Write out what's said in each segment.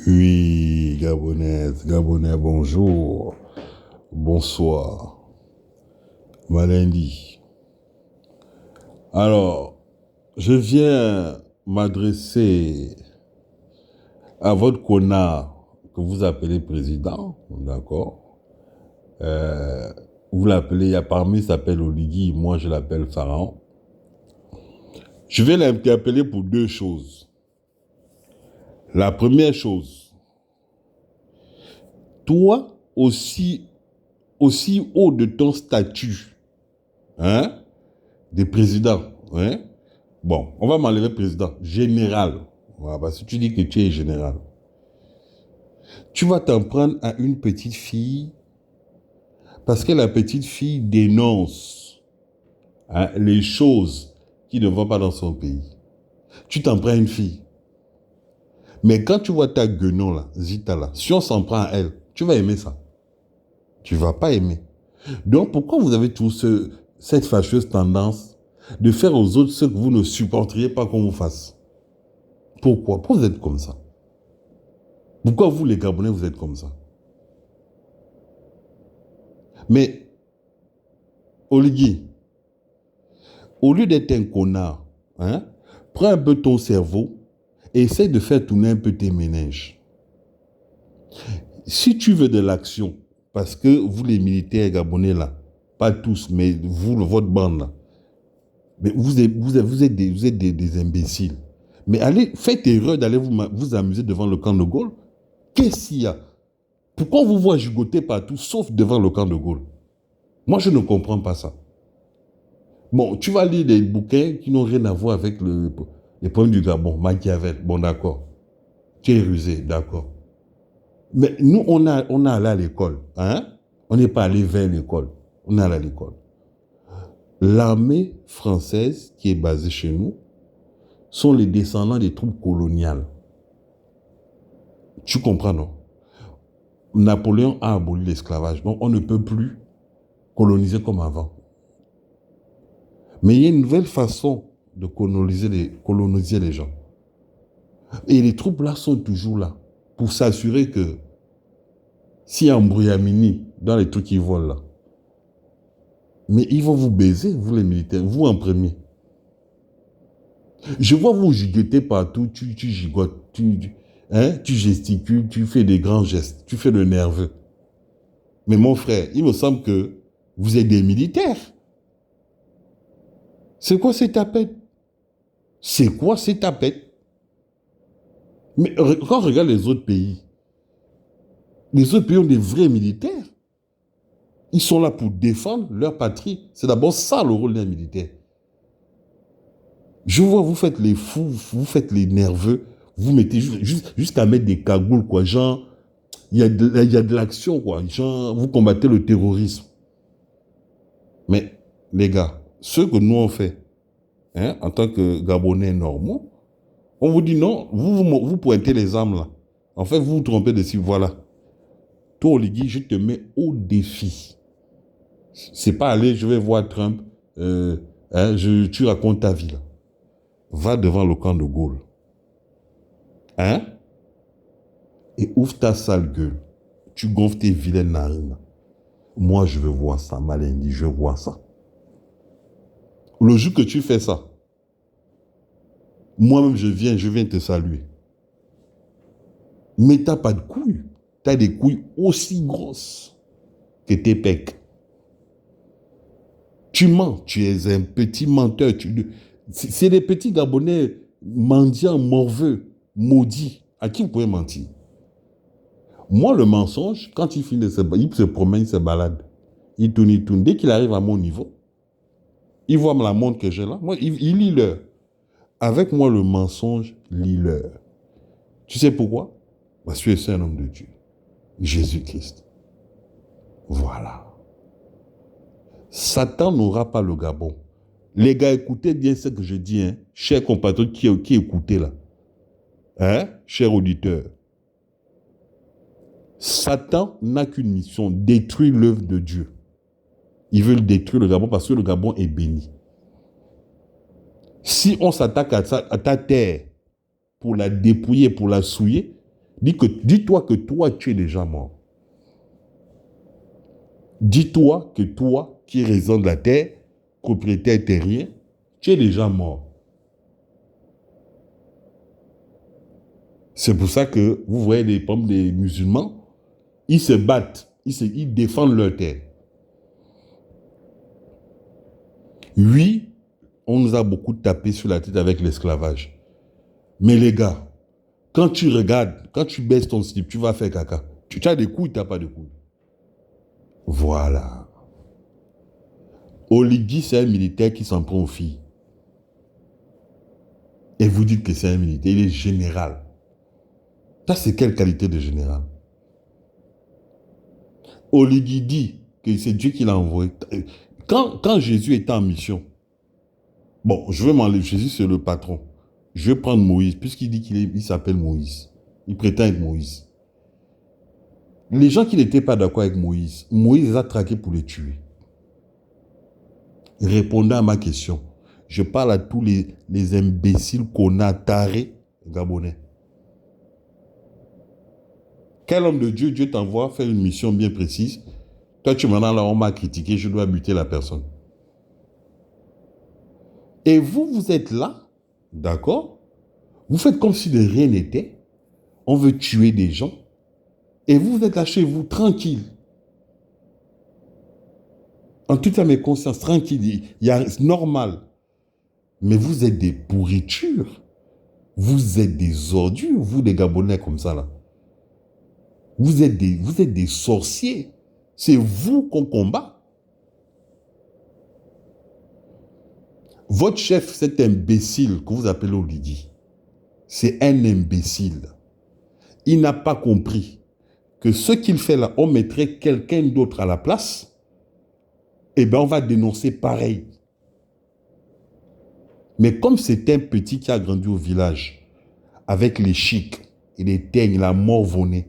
Oui, Gabonaise, Gabonais, bonjour, bonsoir, Malindi. Alors, je viens m'adresser à votre connard que vous appelez président, d'accord? Euh, Vous l'appelez, il y a parmi s'appelle Oligui, moi je l'appelle Pharaon. Je vais l'interpeller pour deux choses. La première chose, toi aussi haut de ton statut, hein? Des présidents. Hein? Bon, on va m'enlever président. Général. Voilà, parce que tu dis que tu es général. Tu vas t'en prendre à une petite fille parce que la petite fille dénonce, hein, les choses qui ne vont pas dans son pays. Tu t'en prends à une fille. Mais quand tu vois ta guenon là, Zita là, si on s'en prend à elle, tu vas aimer ça. Tu ne vas pas aimer. Donc pourquoi vous avez cette fâcheuse tendance de faire aux autres ce que vous ne supporteriez pas qu'on vous fasse? Pourquoi vous êtes comme ça? Pourquoi vous, les Gabonais, vous êtes comme ça? Mais, Oligui, au lieu d'être un connard, hein, prends un peu ton cerveau et essaie de faire tourner un peu tes méninges. Si tu veux de l'action, parce que vous, les militaires gabonais, là, pas tous, mais vous, votre bande, là, mais vous êtes des imbéciles. Mais allez, faites erreur d'aller vous amuser devant le camp de Gaulle. Qu'est-ce qu'il y a? Pourquoi on vous voit gigoter partout, sauf devant le camp de Gaulle? Moi, je ne comprends pas ça. Bon, tu vas lire des bouquins qui n'ont rien à voir avec les problèmes du Gabon, Machiavel, bon d'accord. Tu es rusé, d'accord. Mais nous, on a allé à l'école, hein? On n'est pas allé vers l'école, on est allé à l'école. L'armée française qui est basée chez nous sont les descendants des troupes coloniales. Tu comprends, non? Napoléon a aboli l'esclavage, donc on ne peut plus coloniser comme avant. Mais il y a une nouvelle façon de coloniser les gens. Et les troupes là sont toujours là pour s'assurer que s'il y a un brouillamini dans les trucs qui volent là, mais ils vont vous baiser, vous les militaires, vous en premier. Je vois vous gigoter partout, tu gigotes, tu gesticules, tu fais des grands gestes, tu fais le nerveux. Mais mon frère, il me semble que vous êtes des militaires. C'est quoi ces tapettes? C'est quoi ces tapettes? Mais quand on regarde les autres pays ont des vrais militaires. Ils sont là pour défendre leur patrie. C'est d'abord ça le rôle d'un militaire. Je vois, vous faites les fous, vous faites les nerveux, vous mettez jusqu'à mettre des cagoules, quoi. Genre, il y a de l'action, quoi. Genre, vous combattez le terrorisme. Mais, les gars, ce que nous on fait, hein, en tant que Gabonais normaux, on vous dit non, vous pointez les armes là. En fait, vous vous trompez de si, voilà. Toi, Oligui, je te mets au défi. C'est pas aller, je vais voir Trump, hein, tu racontes ta vie là. Va devant le camp de Gaulle. Hein? Et ouvre ta sale gueule. Tu gonfles tes vilaines narines. Moi, je veux voir ça, Malindi, je veux voir ça. Le jour que tu fais ça, moi-même, je viens te saluer. Mais t'as pas de couilles. T'as des couilles aussi grosses que tes pecs. Tu mens, tu es un petit menteur. C'est des petits Gabonais mendiants, morveux, maudits. À qui vous pouvez mentir? Moi, le mensonge, quand il finit il se promène, il se balade. Il tourne, il tourne. Dès qu'il arrive à mon niveau, il voit la montre que j'ai là. Moi, il lit l'heure. Avec moi, le mensonge lit l'heure. Tu sais pourquoi? Parce que c'est un homme de Dieu. Jésus-Christ. Voilà. Satan n'aura pas le Gabon. Les gars, écoutez bien ce que je dis, hein, chers compatriotes qui écoutez là. Hein, chers auditeurs. Satan n'a qu'une mission, détruire l'œuvre de Dieu. Il veut détruire le Gabon parce que le Gabon est béni. Si on s'attaque à ta terre pour la dépouiller, pour la souiller, Dis-toi que toi, tu es déjà mort. Dis-toi que toi, qui es résident de la terre, propriétaire terrien, tu es déjà mort. C'est pour ça que vous voyez les musulmans, ils se battent, ils défendent leur terre. Oui, on nous a beaucoup tapé sur la tête avec l'esclavage. Mais les gars, quand tu regardes, quand tu baisses ton slip, tu vas faire caca. Tu as des couilles, tu n'as pas de couilles. Voilà. Oligui, c'est un militaire qui s'en prend aux filles. Et vous dites que c'est un militaire, il est général. Ça, c'est quelle qualité de général? Oligui dit que c'est Dieu qui l'a envoyé. Quand Jésus était en mission, bon, je vais m'enlever, Jésus c'est le patron. Je vais prendre Moïse, puisqu'il dit qu'il s'appelle Moïse. Il prétend être Moïse. Les gens qui n'étaient pas d'accord avec Moïse, Moïse les a traqués pour les tuer. Répondez à ma question. Je parle à tous les imbéciles qu'on a tarés gabonais. Quel homme de Dieu, Dieu t'envoie faire une mission bien précise. Toi, tu m'en as là, on m'a critiqué, je dois buter la personne. Et vous, vous êtes là, d'accord? Vous faites comme si de rien n'était. On veut tuer des gens. Et vous êtes là chez vous, tranquille. En toute âme et conscience, tranquille. C'est normal. Mais vous êtes des pourritures. Vous êtes des ordures, vous, des Gabonais comme ça, là. Vous êtes des sorciers. C'est vous qu'on combat. Votre chef, cet imbécile que vous appelez Oligui, c'est un imbécile. Il n'a pas compris que ce qu'il fait là, on mettrait quelqu'un d'autre à la place, et bien on va dénoncer pareil. Mais comme c'est un petit qui a grandi au village, avec les chics et les teignes, la morvonnée,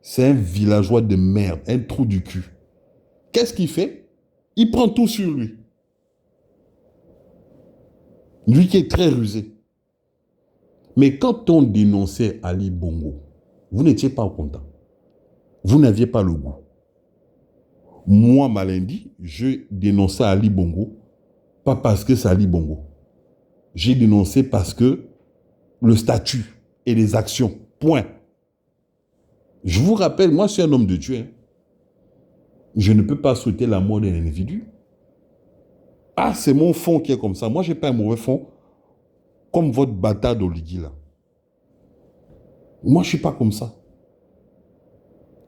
c'est un villageois de merde, un trou du cul. Qu'est-ce qu'il fait? Il prend tout sur lui. Lui qui est très rusé. Mais quand on dénonçait Ali Bongo, vous n'étiez pas content. Vous n'aviez pas le goût. Moi, Malindi, je dénonçais Ali Bongo, pas parce que c'est Ali Bongo. J'ai dénoncé parce que le statut et les actions, point. Je vous rappelle, moi, je suis un homme de Dieu. Hein. Je ne peux pas souhaiter la mort d'un individu. Ah, c'est mon fond qui est comme ça. Moi, je n'ai pas un mauvais fond, comme votre bâtard d'Oligui, là. Moi, je ne suis pas comme ça.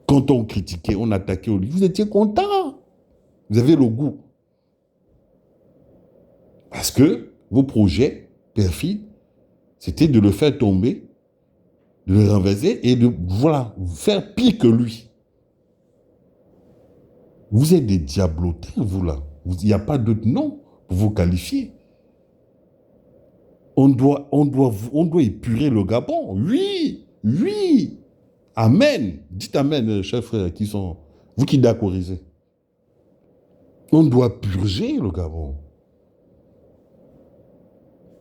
Quand on critiquait, on attaquait Oligui, vous étiez content. Vous avez le goût. Parce que vos projets perfides, c'était de le faire tomber, de le renverser et de, voilà, faire pire que lui. Vous êtes des diablotins, vous là. Il n'y a pas d'autre nom pour vous qualifier. On doit épurer le Gabon. Oui, oui. Amen. Dites amen, chers frères, qui sont, vous qui d'accordsez. On doit purger le Gabon.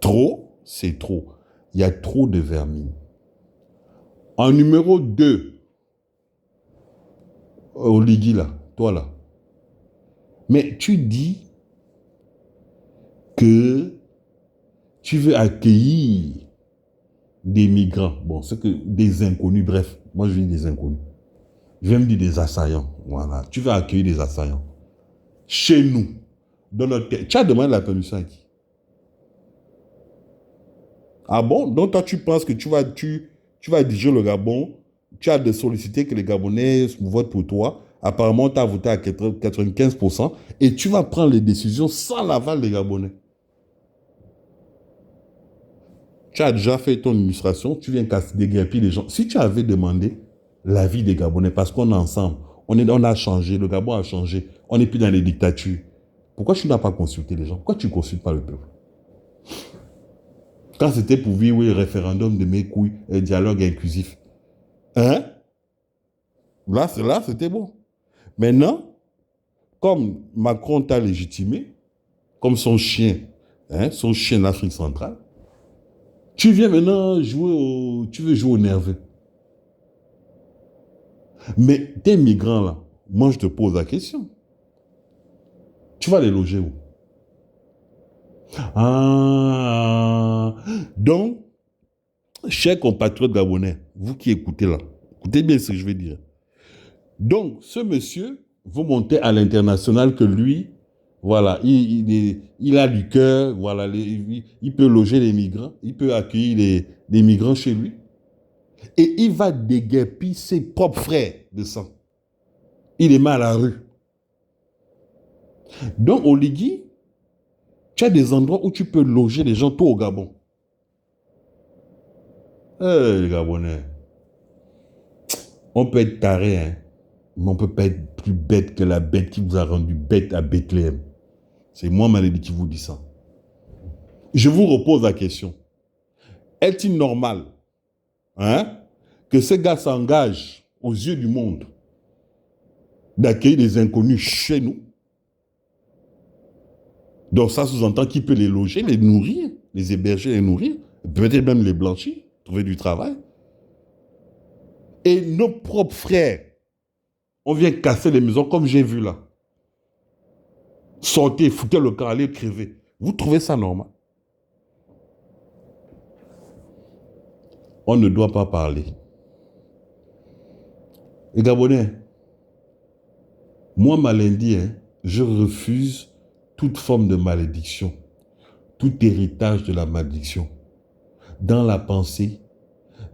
Trop, c'est trop. Il y a trop de vermine. En numéro 2, Oligui là, toi là. Mais tu dis que tu veux accueillir des migrants. Bon, c'est que des inconnus, bref, moi je dis des inconnus. Je vais me dire des assaillants. Voilà. Tu veux accueillir des assaillants. Chez nous, dans notre terre. Tu as demandé la permission à qui? Ah bon? Donc toi tu penses que tu vas diriger le Gabon, tu as de solliciter que les Gabonais votent pour toi. Apparemment, tu as voté à 95% et tu vas prendre les décisions sans l'aval des Gabonais. Tu as déjà fait ton administration, tu viens déguerpir les gens. Si tu avais demandé l'avis des Gabonais, parce qu'on est ensemble, on a changé, le Gabon a changé, on n'est plus dans les dictatures. Pourquoi tu n'as pas consulté les gens? Pourquoi tu ne consultes pas le peuple? Quand c'était pour vivre oui, référendum de mes couilles, dialogue inclusif. Hein? Là, c'était bon. Maintenant, comme Macron t'a légitimé, comme son chien d'Afrique centrale, tu viens maintenant tu veux jouer au nerveux. Mais tes migrants là, moi je te pose la question. Tu vas les loger où? Ah, donc, chers compatriotes gabonais, vous qui écoutez là, écoutez bien ce que je vais dire. Donc, ce monsieur, vous montez à l'international que lui, voilà, il a du cœur, voilà, il peut loger les migrants, il peut accueillir les migrants chez lui. Et il va déguerpir ses propres frères de sang. Il les met à la rue. Donc, au Ligui, tu as des endroits où tu peux loger les gens, toi au Gabon. Les Gabonais, on peut être taré, hein, mais on ne peut pas être plus bête que la bête qui vous a rendu bête à Bethléem. C'est moi, Malédi, qui vous dit ça. Je vous repose la question. Est-il normal, hein, que ce gars s'engage aux yeux du monde d'accueillir des inconnus chez nous? Donc ça sous-entend qu'il peut les loger, les nourrir, les héberger, les nourrir, peut-être même les blanchir, trouver du travail. Et nos propres frères, on vient casser les maisons comme j'ai vu là. Sortez, foutez le camp, allez crever. Vous trouvez ça normal? On ne doit pas parler. Les Gabonais, moi, Malindi, hein, je refuse toute forme de malédiction, tout héritage de la malédiction, dans la pensée,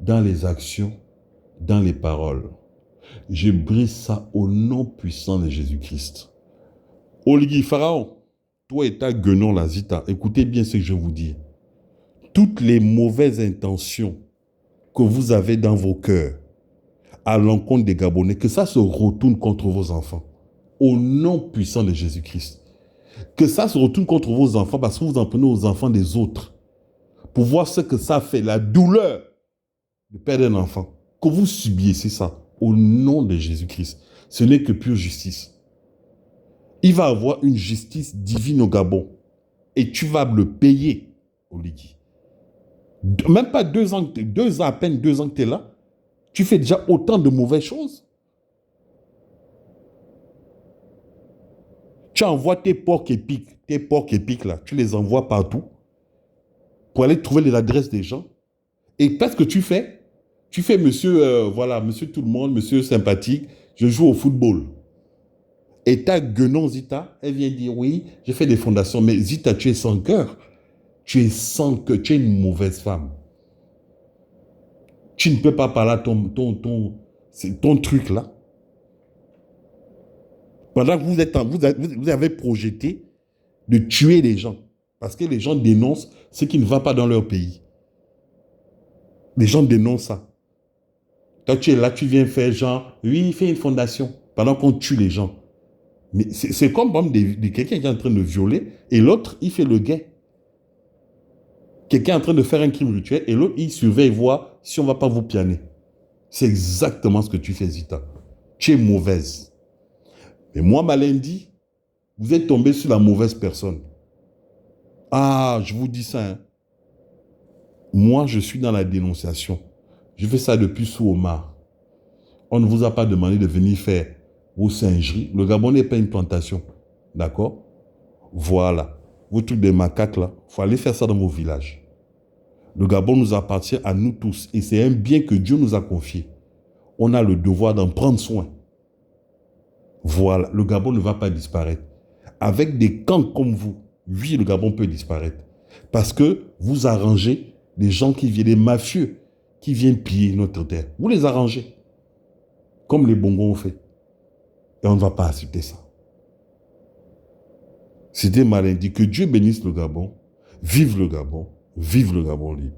dans les actions, dans les paroles. Je brise ça au nom puissant de Jésus-Christ. Oligui Pharaon, toi et ta guenon la Zita, écoutez bien ce que je vous dis. Toutes les mauvaises intentions que vous avez dans vos cœurs à l'encontre des Gabonais, que ça se retourne contre vos enfants. Au nom puissant de Jésus-Christ. Que ça se retourne contre vos enfants parce que vous en prenez aux enfants des autres. Pour voir ce que ça fait, la douleur de perdre un enfant. Que vous subiez ça au nom de Jésus-Christ. Ce n'est que pure justice. Il va avoir une justice divine au Gabon. Et tu vas le payer, Oligui. Même pas 2 ans, à peine 2 ans que tu es là, tu fais déjà autant de mauvaises choses. Tu envoies tes porcs épics là, tu les envoies partout pour aller trouver les adresses des gens. Et qu'est-ce que tu fais? Tu fais monsieur, voilà, monsieur tout le monde, monsieur sympathique, je joue au football. Et ta guenon Zita, elle vient dire oui, j'ai fait des fondations, mais Zita, tu es sans cœur. Tu es sans cœur, tu es une mauvaise femme. Tu ne peux pas parler à ton truc là. Pendant que vous avez projeté de tuer les gens. Parce que les gens dénoncent ce qui ne va pas dans leur pays. Les gens dénoncent ça. Toi, tu es là, tu viens faire genre, oui, fais une fondation, pendant qu'on tue les gens. Mais c'est comme quelqu'un qui est en train de violer, et l'autre, il fait le gay. Quelqu'un est en train de faire un crime rituel, et l'autre, il surveille, voir si on ne va pas vous pianer. C'est exactement ce que tu fais, Zita. Tu es mauvaise. Mais moi, Malindi, vous êtes tombé sur la mauvaise personne. Ah, je vous dis ça. Hein. Moi, je suis dans la dénonciation. Je fais ça depuis sous Omar. On ne vous a pas demandé de venir faire vos singeries. Le Gabon n'est pas une plantation. D'accord? Voilà. Vos trucs de macaques là, il faut aller faire ça dans vos villages. Le Gabon nous appartient à nous tous. Et c'est un bien que Dieu nous a confié. On a le devoir d'en prendre soin. Voilà. Le Gabon ne va pas disparaître. Avec des camps comme vous, oui, le Gabon peut disparaître. Parce que vous arrangez des gens qui viennent, des mafieux, qui viennent piller notre terre. Vous les arrangez. Comme les Bongos ont fait. Et on ne va pas accepter ça. C'était Malindi. Que Dieu bénisse le Gabon. Vive le Gabon. Vive le Gabon libre.